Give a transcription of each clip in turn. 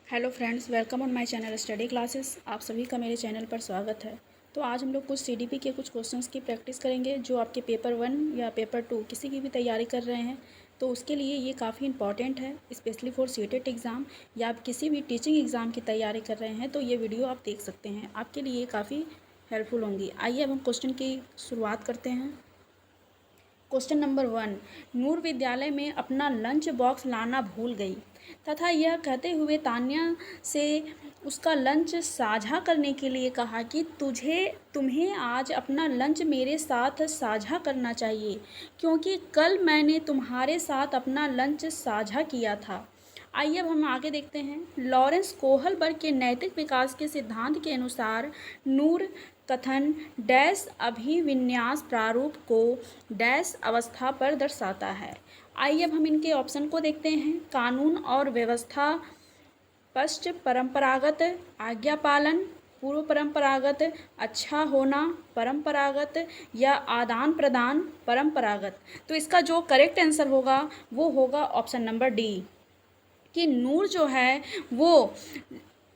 Hello friends, welcome on my channel study classes. आप सभी का मेरे चैनल पर स्वागत है। तो आज हम लोग कुछ सीडीपी के कुछ क्वेश्चंस की प्रैक्टिस करेंगे जो आपके पेपर 1 या पेपर 2 किसी की भी तैयारी कर रहे हैं तो उसके लिए ये काफ़ी इंपॉर्टेंट है, स्पेशली फॉर सीटेट एग्ज़ाम या आप किसी भी टीचिंग एग्ज़ाम की तैयारी कर रहे हैं तो ये वीडियो आप देख सकते हैं, आपके लिए काफ़ी हेल्पफुल होंगी। आइए अब हम क्वेश्चन की शुरुआत करते हैं। क्वेश्चन नंबर 1, नूर विद्यालय में अपना लंच बॉक्स लाना भूल गई तथा यह कहते हुए तान्या से उसका लंच साझा करने के लिए कहा कि तुम्हें आज अपना लंच मेरे साथ साझा करना चाहिए क्योंकि कल मैंने तुम्हारे साथ अपना लंच साझा किया था। आइए अब हम आगे देखते हैं। लॉरेंस कोहलबर्ग के नैतिक विकास के सिद्धांत के अनुसार नूर कथन डैश अभिविन्यास प्रारूप को डैश अवस्था पर दर्शाता है। आइए अब हम इनके ऑप्शन को देखते हैं। कानून और व्यवस्था, पश्च परंपरागत, आज्ञा पालन, पूर्व परंपरागत, अच्छा होना परंपरागत या आदान प्रदान परंपरागत। तो इसका जो करेक्ट आंसर होगा वो होगा ऑप्शन नंबर डी कि नूर जो है वो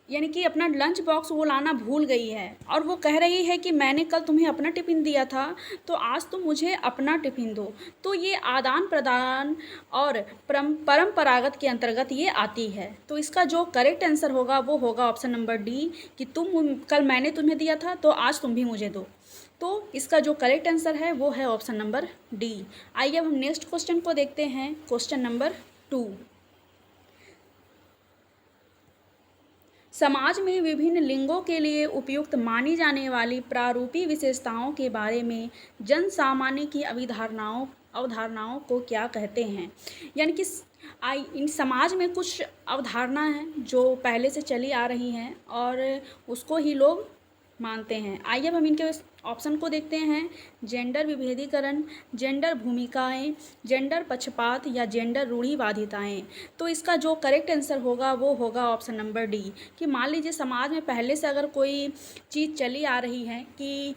यानी कि अपना लंच बॉक्स वो लाना भूल गई है और वो कह रही है कि मैंने कल तुम्हें अपना टिफ़िन दिया था तो आज तुम मुझे अपना टिफ़िन दो। तो ये आदान प्रदान और परंपरागत के अंतर्गत ये आती है। तो इसका जो करेक्ट आंसर होगा वो होगा ऑप्शन नंबर डी कि कल मैंने तुम्हें दिया था तो आज तुम भी मुझे दो। तो इसका जो करेक्ट आंसर है वो है ऑप्शन नंबर डी। आइए अब हम नेक्स्ट क्वेश्चन को देखते हैं। क्वेश्चन नंबर 2, समाज में विभिन्न लिंगों के लिए उपयुक्त मानी जाने वाली प्रारूपी विशेषताओं के बारे में जन सामान्य की अवधारणाओं को क्या कहते हैं। यानी कि इन समाज में कुछ अवधारणा हैं जो पहले से चली आ रही हैं और उसको ही लोग मानते हैं। आइए अब हम इनके ऑप्शन को देखते हैं। जेंडर विभेदीकरण, जेंडर भूमिकाएं, जेंडर पक्षपात या जेंडर रूढ़िवादिताएं। तो इसका जो करेक्ट आंसर होगा वो होगा ऑप्शन नंबर डी कि मान लीजिए समाज में पहले से अगर कोई चीज़ चली आ रही है कि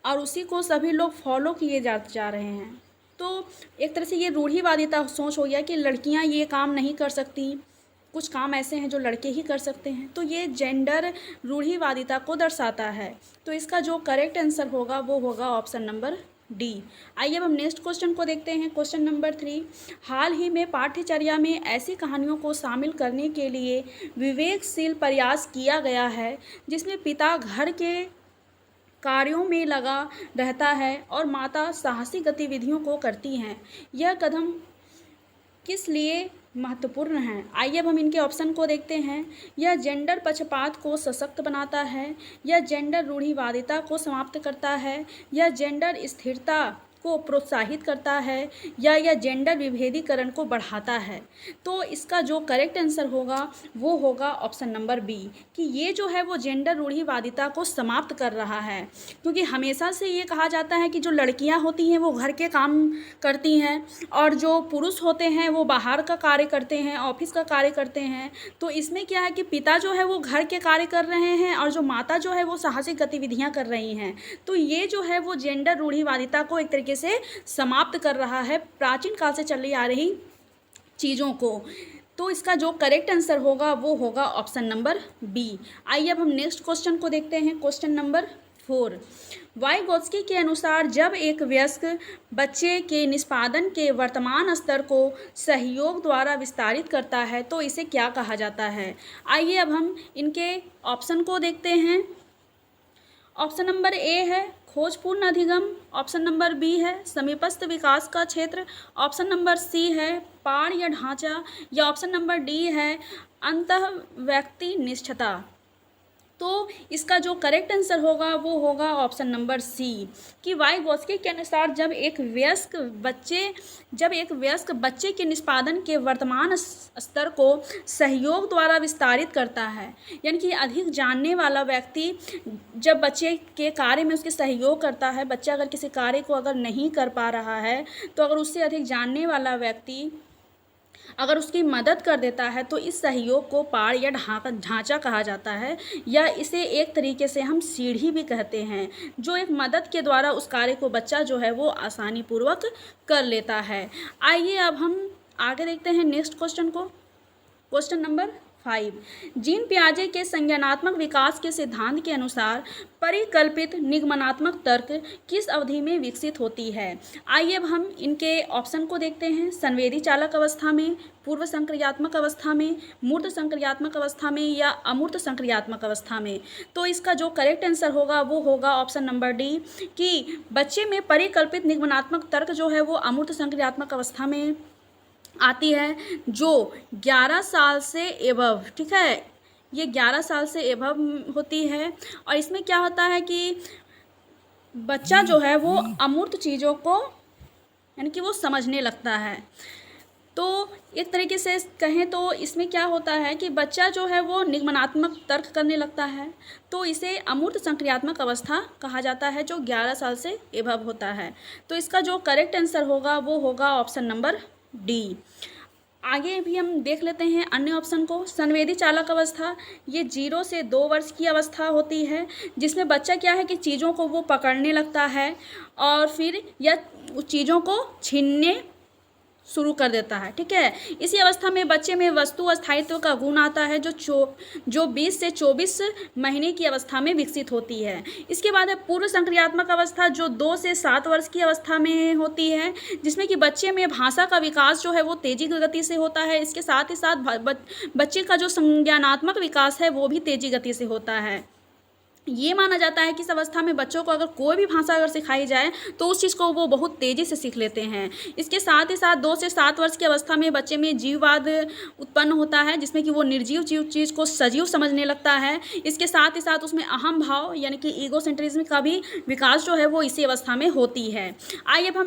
और उसी को सभी लोग फॉलो किए जा रहे हैं तो एक तरह से ये रूढ़िवादिता सोच हो गया कि लड़कियां ये काम नहीं कर सकती, कुछ काम ऐसे हैं जो लड़के ही कर सकते हैं। तो ये जेंडर रूढ़िवादिता को दर्शाता है। तो इसका जो करेक्ट आंसर होगा वो होगा ऑप्शन नंबर डी। आइए अब हम नेक्स्ट क्वेश्चन को देखते हैं। क्वेश्चन नंबर 3, हाल ही में पाठ्यचर्या में ऐसी कहानियों को शामिल करने के लिए विवेकशील प्रयास किया गया है जिसमें पिता घर के कार्यों में लगा रहता है और माता साहसी गतिविधियों को करती हैं। यह कदम किस लिए महत्वपूर्ण है। आइए अब हम इनके ऑप्शन को देखते हैं। यह जेंडर पक्षपात को सशक्त बनाता है, यह जेंडर रूढ़िवादिता को समाप्त करता है, यह जेंडर स्थिरता को प्रोत्साहित करता है या यह जेंडर विभेदीकरण को बढ़ाता है। तो इसका जो करेक्ट आंसर होगा वो होगा ऑप्शन नंबर बी कि ये जो है वो जेंडर रूढ़िवादिता को समाप्त कर रहा है। क्योंकि हमेशा से ये कहा जाता है कि जो लड़कियां होती हैं वो घर के काम करती हैं और जो पुरुष होते हैं वो बाहर का कार्य करते हैं, ऑफिस का कार्य करते हैं। तो इसमें क्या है कि पिता जो है वो घर के कार्य कर रहे हैं और जो माता जो है वो साहसिक गतिविधियां कर रही हैं। तो ये जो है वो जेंडर रूढ़िवादिता को एक तरीके से समाप्त कर रहा है, प्राचीन काल से चली आ रही चीज़ों को। तो इसका जो करेक्ट आंसर होगा वो होगा ऑप्शन नंबर बी। आइए अब हम नेक्स्ट क्वेश्चन को देखते हैं। क्वेश्चन नंबर 4, वाइगोत्स्की के अनुसार जब एक वयस्क बच्चे के निष्पादन के वर्तमान स्तर को सहयोग द्वारा विस्तारित करता है तो इसे क्या कहा जाता है। आइए अब हम इनके ऑप्शन को देखते हैं। ऑप्शन नंबर ए है खोजपूर्ण अधिगम, ऑप्शन नंबर बी है समीपस्थ विकास का क्षेत्र, ऑप्शन नंबर सी है पाड़ या ढांचा या ऑप्शन नंबर डी है अंतः व्यक्ति निष्ठता। तो इसका जो करेक्ट आंसर होगा वो होगा ऑप्शन नंबर सी कि वाइगोत्स्की के अनुसार जब एक वयस्क बच्चे के निष्पादन के वर्तमान स्तर को सहयोग द्वारा विस्तारित करता है, यानी कि अधिक जानने वाला व्यक्ति जब बच्चे के कार्य में उसके सहयोग करता है, बच्चा अगर किसी कार्य को अगर नहीं कर पा रहा है तो अगर उससे अधिक जानने वाला व्यक्ति अगर उसकी मदद कर देता है तो इस सहयोग को पाड़ या ढांचा कहा जाता है या इसे एक तरीके से हम सीढ़ी भी कहते हैं, जो एक मदद के द्वारा उस कार्य को बच्चा जो है वो आसानी पूर्वक कर लेता है। आइए अब हम आगे देखते हैं नेक्स्ट क्वेश्चन को। Question number 5। जीन पियाजे के संज्ञानात्मक विकास के सिद्धांत के अनुसार परिकल्पित निगमनात्मक तर्क किस अवधि में विकसित होती है? आइए अब हम इनके ऑप्शन को देखते हैं। संवेदी चालक अवस्था में, पूर्व संक्रियात्मक अवस्था में, मूर्त संक्रियात्मक अवस्था में या अमूर्त संक्रियात्मक अवस्था में। तो इसका जो करेक्ट आंसर होगा वो होगा ऑप्शन नंबर डी, कि बच्चे में परिकल्पित निगमनात्मक तर्क जो है वो अमूर्त संक्रियात्मक अवस्था में आती है, जो 11 साल से एबव, ठीक है, ये 11 साल से एबव होती है। और इसमें क्या होता है कि बच्चा जो है वो अमूर्त चीज़ों को यानी कि वो समझने लगता है। तो एक तरीके से कहें तो इसमें क्या होता है कि बच्चा जो है वो निगमनात्मक तर्क करने लगता है, तो इसे अमूर्त संक्रियात्मक अवस्था कहा जाता है, जो 11 साल से एबव होता है। तो इसका जो करेक्ट आंसर होगा वो होगा ऑप्शन नंबर डी। आगे भी हम देख लेते हैं अन्य ऑप्शन को। संवेदी चालक अवस्था, ये 0 से 2 वर्ष की अवस्था होती है, जिसमें बच्चा क्या है कि चीज़ों को वो पकड़ने लगता है और फिर या चीज़ों को छीनने शुरू कर देता है, ठीक है। इसी अवस्था में बच्चे में वस्तु स्थायित्व का गुण आता है, जो 20 से 24 महीने की अवस्था में विकसित होती है। इसके बाद है पूर्व संक्रियात्मक अवस्था, जो 2 से 7 वर्ष की अवस्था में होती है, जिसमें कि बच्चे में भाषा का विकास जो है वो तेजी की गति से होता है। इसके साथ ही साथ बच्चे का जो संज्ञानात्मक विकास है वो भी तेजी गति से होता है। ये माना जाता है कि इस अवस्था में बच्चों को अगर कोई भी भाषा अगर सिखाई जाए तो उस चीज़ को वो बहुत तेज़ी से सीख लेते हैं। इसके साथ ही साथ 2 से 7 वर्ष की अवस्था में बच्चे में जीववाद उत्पन्न होता है, जिसमें कि वो निर्जीव चीज़ को सजीव समझने लगता है। इसके साथ ही साथ उसमें अहम भाव यानी कि ईगोसेंट्रिज्म का भी विकास जो है वो इसी अवस्था में होती है। आइए अब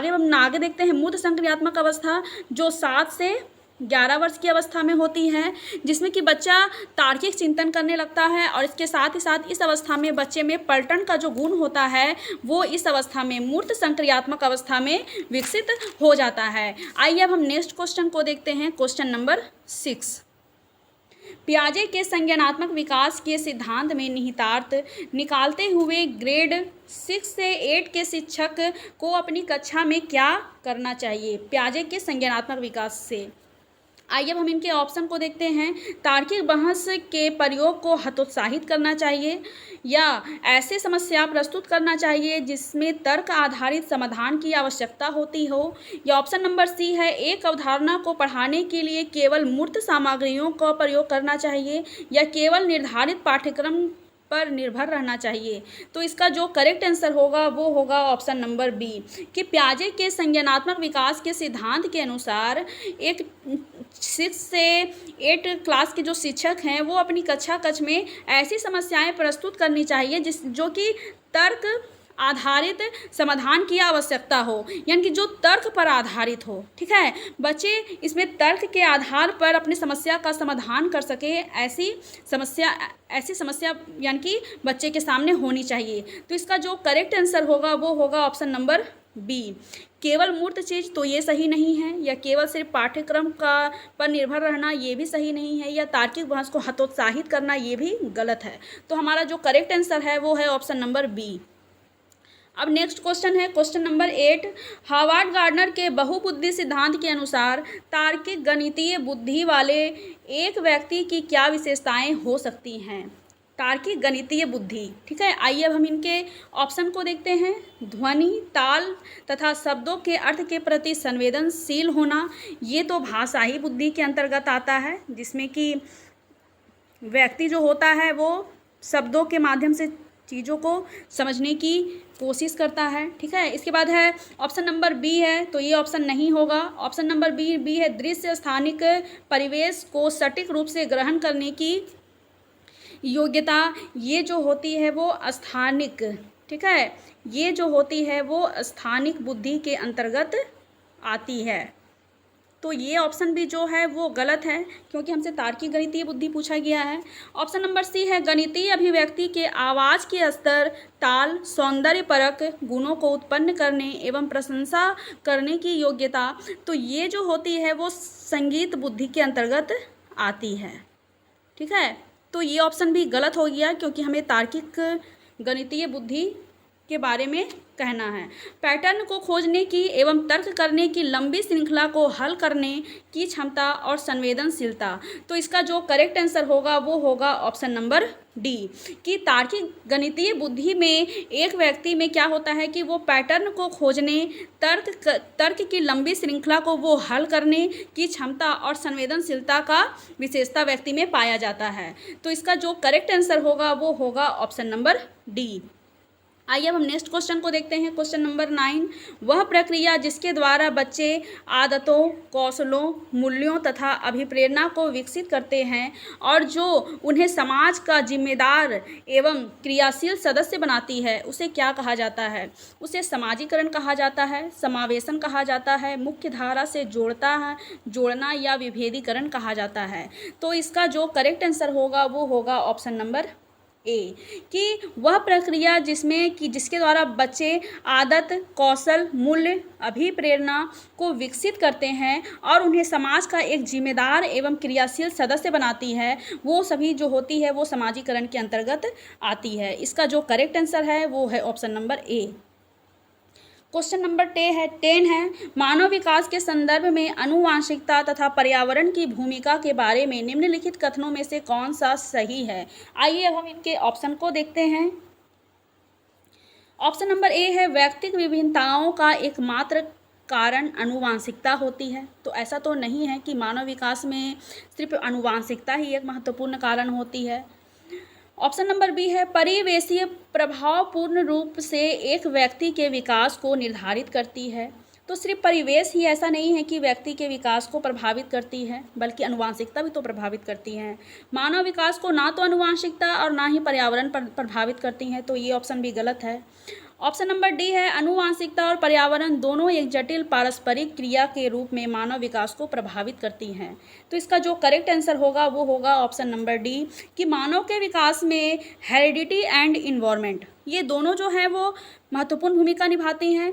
हम आगे देखते हैं मूर्त संक्रियात्मक अवस्था, जो 7 से 11 वर्ष की अवस्था में होती है, जिसमें कि बच्चा तार्किक चिंतन करने लगता है। और इसके साथ ही साथ इस अवस्था में बच्चे में पलटन का जो गुण होता है वो इस अवस्था में मूर्त संक्रियात्मक अवस्था में विकसित हो जाता है। आइए अब हम नेक्स्ट क्वेश्चन को देखते हैं, क्वेश्चन नंबर 6। पियाजे के संज्ञानात्मक विकास के सिद्धांत में निहितार्थ निकालते हुए ग्रेड 6 से 8 के शिक्षक को अपनी कक्षा में क्या करना चाहिए? पियाजे के संज्ञानात्मक विकास से आइए अब हम इनके ऑप्शन को देखते हैं। तार्किक बहस के प्रयोग को हतोत्साहित करना चाहिए, या ऐसे समस्या प्रस्तुत करना चाहिए जिसमें तर्क आधारित समाधान की आवश्यकता होती हो, या ऑप्शन नंबर सी है एक अवधारणा को पढ़ाने के लिए केवल मूर्त सामग्रियों का प्रयोग करना चाहिए, या केवल निर्धारित पाठ्यक्रम पर निर्भर रहना चाहिए। तो इसका जो करेक्ट आंसर होगा वो होगा ऑप्शन नंबर बी, कि पियाजे के संज्ञानात्मक विकास के सिद्धांत के अनुसार एक 6 से 8 क्लास के जो शिक्षक हैं वो अपनी कक्ष में ऐसी समस्याएं प्रस्तुत करनी चाहिए जो कि तर्क आधारित समाधान की आवश्यकता हो, यानी कि जो तर्क पर आधारित हो, ठीक है। बच्चे इसमें तर्क के आधार पर अपनी समस्या का समाधान कर सके, ऐसी समस्या यानी कि बच्चे के सामने होनी चाहिए। तो इसका जो करेक्ट आंसर होगा वो होगा ऑप्शन नंबर बी, केवल मूर्त चीज़, तो ये सही नहीं है, या केवल सिर्फ पाठ्यक्रम पर निर्भर रहना ये भी सही नहीं है, या तार्किक बहस को हतोत्साहित करना ये भी गलत है। तो हमारा जो करेक्ट आंसर है वो है ऑप्शन नंबर बी। अब नेक्स्ट क्वेश्चन है क्वेश्चन नंबर 8। हार्वर्ड गार्डनर के बहुबुद्धि सिद्धांत के अनुसार तार्किक गणितीय बुद्धि वाले एक व्यक्ति की क्या विशेषताएं हो सकती हैं? तार्किक गणितीय बुद्धि, ठीक है। आइए अब हम इनके ऑप्शन को देखते हैं। ध्वनि, ताल तथा शब्दों के अर्थ के प्रति संवेदनशील होना, ये तो भाषाई बुद्धि के अंतर्गत आता है, जिसमें कि व्यक्ति जो होता है वो शब्दों के माध्यम से चीज़ों को समझने की कोशिश करता है, ठीक है। इसके बाद है ऑप्शन नंबर बी है, तो ये ऑप्शन नहीं होगा। ऑप्शन नंबर बी है दृश्य स्थानिक परिवेश को सटीक रूप से ग्रहण करने की योग्यता, ये जो होती है वो स्थानिक, ठीक है, ये जो होती है वो स्थानिक बुद्धि के अंतर्गत आती है। तो ये ऑप्शन भी जो है वो गलत है, क्योंकि हमसे तार्किक गणितीय बुद्धि पूछा गया है। ऑप्शन नंबर सी है गणितीय अभिव्यक्ति के आवाज़ के स्तर, ताल, सौंदर्यपरक गुणों को उत्पन्न करने एवं प्रशंसा करने की योग्यता, तो ये जो होती है वो संगीत बुद्धि के अंतर्गत आती है, ठीक है। तो ये ऑप्शन भी गलत हो गया, क्योंकि हमें तार्किक गणितीय बुद्धि के बारे में कहना है। पैटर्न को खोजने की एवं तर्क करने की लंबी श्रृंखला को हल करने की क्षमता और संवेदनशीलता। तो इसका जो करेक्ट आंसर होगा वो होगा ऑप्शन नंबर डी, कि तार्किक गणितीय बुद्धि में एक व्यक्ति में क्या होता है कि वो पैटर्न को खोजने, तर्क की लंबी श्रृंखला को वो हल करने की क्षमता और संवेदनशीलता का विशेषता व्यक्ति में पाया जाता है। तो इसका जो करेक्ट आंसर होगा वो होगा ऑप्शन नंबर डी। आइए अब हम नेक्स्ट क्वेश्चन को देखते हैं। क्वेश्चन नंबर 9, वह प्रक्रिया जिसके द्वारा बच्चे आदतों, कौशलों, मूल्यों तथा अभिप्रेरणा को विकसित करते हैं और जो उन्हें समाज का जिम्मेदार एवं क्रियाशील सदस्य बनाती है, उसे क्या कहा जाता है? उसे समाजीकरण कहा जाता है, समावेशन कहा जाता है, मुख्य धारा से जोड़ना या विभेदीकरण कहा जाता है। तो इसका जो करेक्ट आंसर होगा वो होगा ऑप्शन नंबर ए, कि वह प्रक्रिया जिसके द्वारा बच्चे आदत, कौशल, मूल्य, अभिप्रेरणा को विकसित करते हैं और उन्हें समाज का एक जिम्मेदार एवं क्रियाशील सदस्य बनाती है, वो सभी जो होती है वो समाजीकरण के अंतर्गत आती है। इसका जो करेक्ट आंसर है वो है option number A. Question number 10 है, मानव विकास के संदर्भ में आनुवांशिकता तथा पर्यावरण की भूमिका के बारे में निम्नलिखित कथनों में से कौन सा सही है? आइए अब हम इनके ऑप्शन को देखते हैं। ऑप्शन नंबर ए है, व्यक्तिगत विभिन्नताओं का एकमात्र कारण आनुवांशिकता होती है। तो ऐसा तो नहीं है कि मानव विकास में सिर्फ आनुवांशिकता ही एक महत्वपूर्ण कारण होती है। ऑप्शन नंबर बी है, परिवेशीय प्रभाव पूर्ण रूप से एक व्यक्ति के विकास को निर्धारित करती है। तो सिर्फ परिवेश ही ऐसा नहीं है कि व्यक्ति के विकास को प्रभावित करती है, बल्कि आनुवांशिकता भी तो प्रभावित करती है। मानव विकास को ना तो आनुवांशिकता और ना ही पर्यावरण प्रभावित करती हैं, तो ये ऑप्शन भी गलत है। ऑप्शन नंबर डी है, आनुवांशिकता और पर्यावरण दोनों एक जटिल पारस्परिक क्रिया के रूप में मानव विकास को प्रभावित करती हैं। तो इसका जो करेक्ट आंसर होगा वो होगा ऑप्शन नंबर डी, कि मानव के विकास में हेरिडिटी एंड इन्वायरमेंट, ये दोनों जो हैं वो महत्वपूर्ण भूमिका निभाती हैं।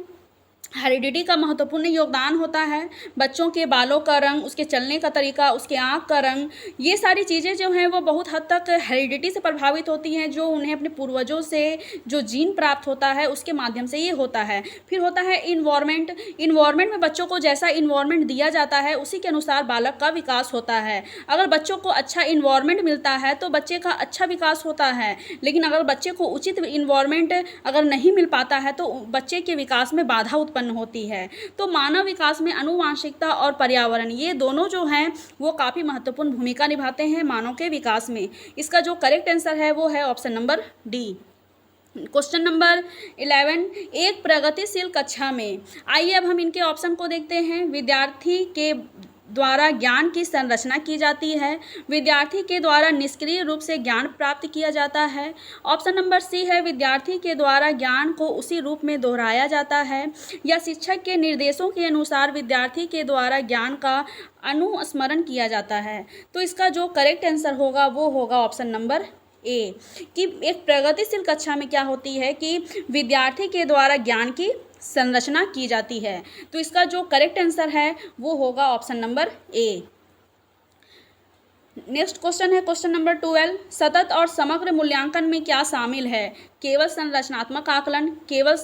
हेरिडिटी का महत्वपूर्ण योगदान होता है, बच्चों के बालों का रंग, उसके चलने का तरीका, उसके आँख का रंग, ये सारी चीज़ें जो हैं वो बहुत हद तक हेरिडिटी से प्रभावित होती हैं, जो उन्हें अपने पूर्वजों से जो जीन प्राप्त होता है उसके माध्यम से ये होता है। फिर होता है इन्वायरमेंट में बच्चों को जैसा इन्वायरमेंट दिया जाता है उसी के अनुसार बालक का विकास होता है। अगर बच्चों को अच्छा इन्वायरमेंट मिलता है तो बच्चे का अच्छा विकास होता है, लेकिन अगर बच्चे को उचित इन्वायरमेंट अगर नहीं मिल पाता है तो बच्चे के विकास में बाधा उत्पन्न होती है। तो मानव विकास में आनुवांशिकता और पर्यावरण, ये दोनों जो हैं वो काफ़ी महत्वपूर्ण भूमिका निभाते हैं मानव के विकास में। इसका जो करेक्ट आंसर है वो है option number D. Question number 11, एक प्रगतिशील कक्षा में, आइए अब हम इनके ऑप्शन को देखते हैं। विद्यार्थी के द्वारा ज्ञान की संरचना की जाती है, विद्यार्थी के द्वारा निष्क्रिय रूप से ज्ञान प्राप्त किया जाता है। ऑप्शन नंबर सी है, विद्यार्थी के द्वारा ज्ञान को उसी रूप में दोहराया जाता है, या शिक्षक के निर्देशों के अनुसार विद्यार्थी के द्वारा ज्ञान का अनुस्मरण किया जाता है। तो इसका जो करेक्ट आंसर होगा वो होगा ऑप्शन नंबर ए, कि एक प्रगतिशील कक्षा में क्या होती है कि विद्यार्थी के द्वारा ज्ञान की संरचना की जाती है। तो इसका जो करेक्ट आंसर है वो होगा option number A. Next question है क्वेश्चन नंबर 12, सतत और समग्र मूल्यांकन में क्या शामिल है? केवल संरचनात्मक आकलन, केवल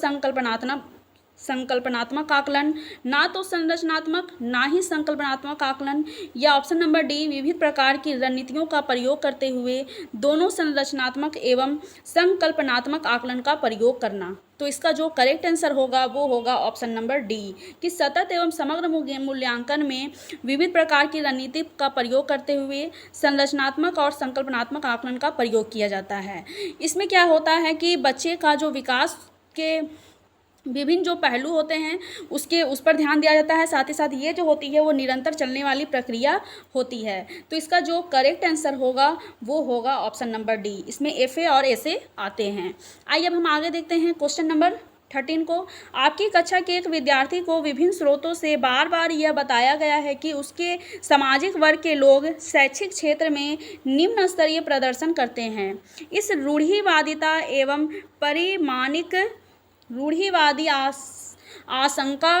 संकल्पनात्मक आकलन, ना तो संरचनात्मक ना ही संकल्पनात्मक आकलन, या ऑप्शन नंबर डी, विविध प्रकार की रणनीतियों का प्रयोग करते हुए दोनों संरचनात्मक एवं संकल्पनात्मक आकलन का प्रयोग करना। तो इसका जो करेक्ट आंसर होगा वो होगा ऑप्शन नंबर डी, कि सतत एवं समग्र मूल्यांकन में विविध प्रकार की रणनीति का प्रयोग करते हुए संरचनात्मक और संकल्पनात्मक आकलन का प्रयोग किया जाता है। इसमें क्या होता है कि बच्चे का जो विकास के विभिन्न जो पहलू होते हैं उस पर ध्यान दिया जाता है, साथ ही साथ ये जो होती है वो निरंतर चलने वाली प्रक्रिया होती है। तो इसका जो करेक्ट आंसर होगा वो होगा ऑप्शन नंबर डी, इसमें FA और SA आते हैं। आइए अब हम आगे देखते हैं क्वेश्चन नंबर 13 को। आपकी कक्षा के एक विद्यार्थी को विभिन्न स्रोतों से बार बार यह बताया गया है कि उसके सामाजिक वर्ग के लोग शैक्षिक क्षेत्र में निम्न स्तरीय प्रदर्शन करते हैं। इस रूढ़िवादिता एवं परिमाणिक रूढ़िवादी आशंका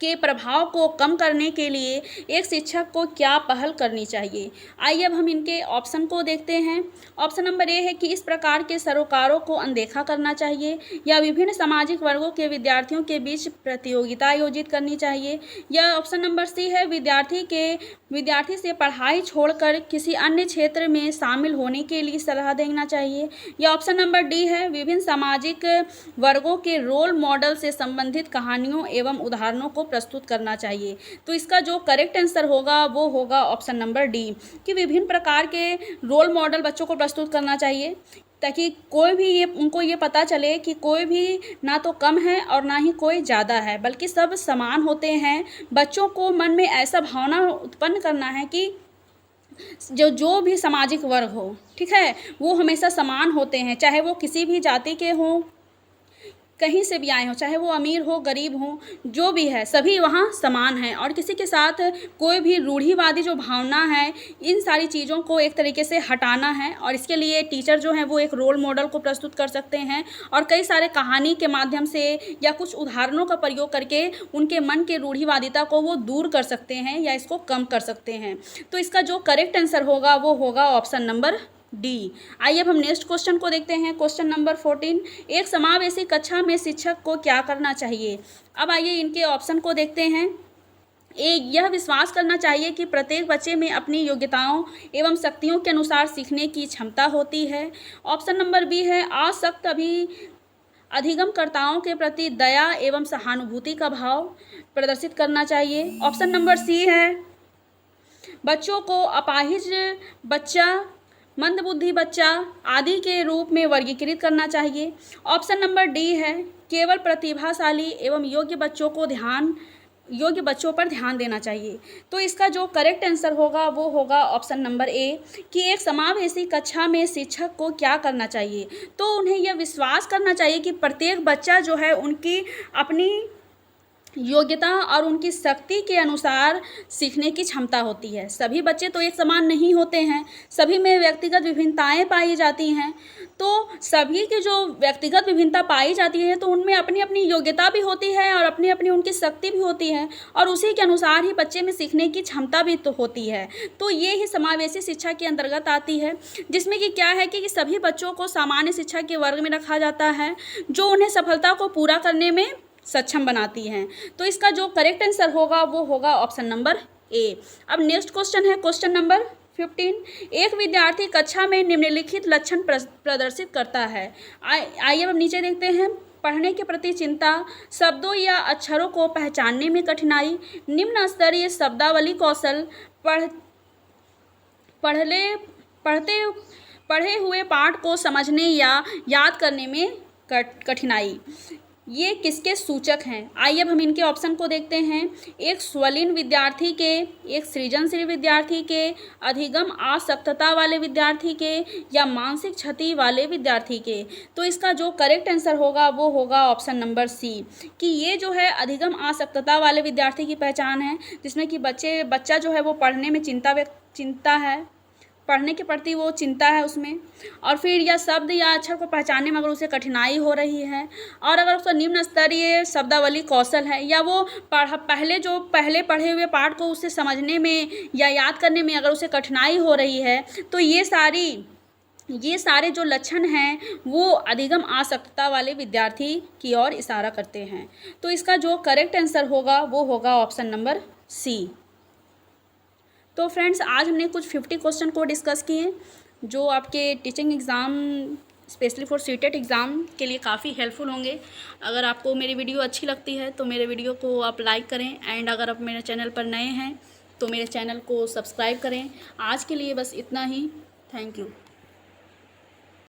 के प्रभाव को कम करने के लिए एक शिक्षक को क्या पहल करनी चाहिए। आइए अब हम इनके ऑप्शन को देखते हैं। ऑप्शन नंबर ए है कि इस प्रकार के सरोकारों को अनदेखा करना चाहिए, या विभिन्न सामाजिक वर्गों के विद्यार्थियों के बीच प्रतियोगिता आयोजित करनी चाहिए, या ऑप्शन नंबर सी है विद्यार्थी से पढ़ाई छोड़कर किसी अन्य क्षेत्र में शामिल होने के लिए सलाह देना चाहिए, या ऑप्शन नंबर डी है विभिन्न सामाजिक वर्गों के रोल मॉडल से संबंधित कहानियों एवं उदाहरणों को प्रस्तुत करना चाहिए। तो इसका जो करेक्ट आंसर होगा वो होगा ऑप्शन नंबर डी, कि विभिन्न प्रकार के रोल मॉडल बच्चों को प्रस्तुत करना चाहिए, ताकि कोई भी उनको ये पता चले कि कोई भी ना तो कम है और ना ही कोई ज़्यादा है, बल्कि सब समान होते हैं। बच्चों को मन में ऐसा भावना उत्पन्न करना है कि जो भी सामाजिक वर्ग हो, ठीक है, वो हमेशा समान होते हैं, चाहे वो किसी भी जाति के हों, कहीं से भी आए हों, चाहे वो अमीर हो गरीब हो, जो भी है सभी वहाँ समान हैं, और किसी के साथ कोई भी रूढ़िवादी जो भावना है, इन सारी चीज़ों को एक तरीके से हटाना है। और इसके लिए टीचर जो हैं वो एक रोल मॉडल को प्रस्तुत कर सकते हैं, और कई सारे कहानी के माध्यम से या कुछ उदाहरणों का प्रयोग करके उनके मन के रूढ़िवादिता को वो दूर कर सकते हैं या इसको कम कर सकते हैं। तो इसका जो करेक्ट आंसर होगा वो होगा ऑप्शन नंबर डी। आइए अब हम नेक्स्ट क्वेश्चन को देखते हैं। क्वेश्चन नंबर 14, एक समावेशी कक्षा में शिक्षक को क्या करना चाहिए। अब आइए इनके ऑप्शन को देखते हैं। यह विश्वास करना चाहिए कि प्रत्येक बच्चे में अपनी योग्यताओं एवं शक्तियों के अनुसार सीखने की क्षमता होती है। ऑप्शन नंबर बी है आसक्त अधिगमकर्ताओं के प्रति दया एवं सहानुभूति का भाव प्रदर्शित करना चाहिए। ऑप्शन नंबर सी है बच्चों को अपाहिज बच्चा, मंदबुद्धि बच्चा आदि के रूप में वर्गीकृत करना चाहिए। ऑप्शन नंबर डी है केवल प्रतिभाशाली एवं योग्य बच्चों पर ध्यान देना चाहिए। तो इसका जो करेक्ट आंसर होगा वो होगा ऑप्शन नंबर ए, कि एक समावेशी कक्षा में शिक्षक को क्या करना चाहिए। तो उन्हें यह विश्वास करना चाहिए कि प्रत्येक बच्चा जो है उनकी अपनी योग्यता और उनकी शक्ति के अनुसार सीखने की क्षमता होती है। सभी बच्चे तो एक समान नहीं होते हैं, सभी में व्यक्तिगत विभिन्नताएं पाई जाती हैं। तो सभी की जो व्यक्तिगत विभिन्नता पाई जाती है तो उनमें अपनी अपनी योग्यता भी होती है और अपनी अपनी उनकी शक्ति भी होती है, और उसी के अनुसार ही बच्चे में सीखने की क्षमता भी तो होती है। तो ये ही समावेशी शिक्षा के अंतर्गत आती है, जिसमें कि क्या है कि सभी बच्चों को सामान्य शिक्षा के वर्ग में रखा जाता है, जो उन्हें सफलता को पूरा करने में सक्षम बनाती हैं। तो इसका जो करेक्ट आंसर होगा वो होगा ऑप्शन नंबर ए। अब नेक्स्ट क्वेश्चन है क्वेश्चन नंबर 15, एक विद्यार्थी कक्षा में निम्नलिखित लक्षण प्रदर्शित करता है। आइए अब नीचे देखते हैं। पढ़ने के प्रति चिंता, शब्दों या अक्षरों को पहचानने में कठिनाई, निम्न स्तरीय शब्दावली कौशल, पढ़े हुए पाठ को समझने या याद करने में कठिनाई। ये किसके सूचक हैं। आइए अब हम इनके ऑप्शन को देखते हैं। एक स्वलीन विद्यार्थी के, एक सृजनशील विद्यार्थी के, अधिगम आसक्तता वाले विद्यार्थी के, या मानसिक क्षति वाले विद्यार्थी के। तो इसका जो करेक्ट आंसर होगा वो होगा ऑप्शन नंबर सी, कि ये जो है अधिगम आसक्तता वाले विद्यार्थी की पहचान है, जिसमें कि बच्चा जो है वो पढ़ने में चिंता है, पढ़ने के प्रति वो चिंता है उसमें, और फिर या शब्द या अक्षर को पहचानने में अगर उसे कठिनाई हो रही है, और अगर उसका निम्न स्तरीय शब्दावली कौशल है, या वो पहले पढ़े हुए पाठ को उसे समझने में या याद करने में अगर उसे कठिनाई हो रही है, तो ये सारे जो लक्षण हैं वो अधिगम आसक्तता वाले विद्यार्थी की ओर इशारा करते हैं। तो इसका जो करेक्ट आंसर होगा वो होगा ऑप्शन नंबर सी। तो फ्रेंड्स, आज हमने कुछ 50 क्वेश्चन को डिस्कस किए, जो आपके teaching exam specially for CTET exam के लिए काफ़ी हेल्पफुल होंगे। अगर आपको मेरी वीडियो अच्छी लगती है तो मेरे वीडियो को आप लाइक करें, एंड अगर आप मेरे चैनल पर नए हैं तो मेरे चैनल को सब्सक्राइब करें। आज के लिए बस इतना ही। Thank you.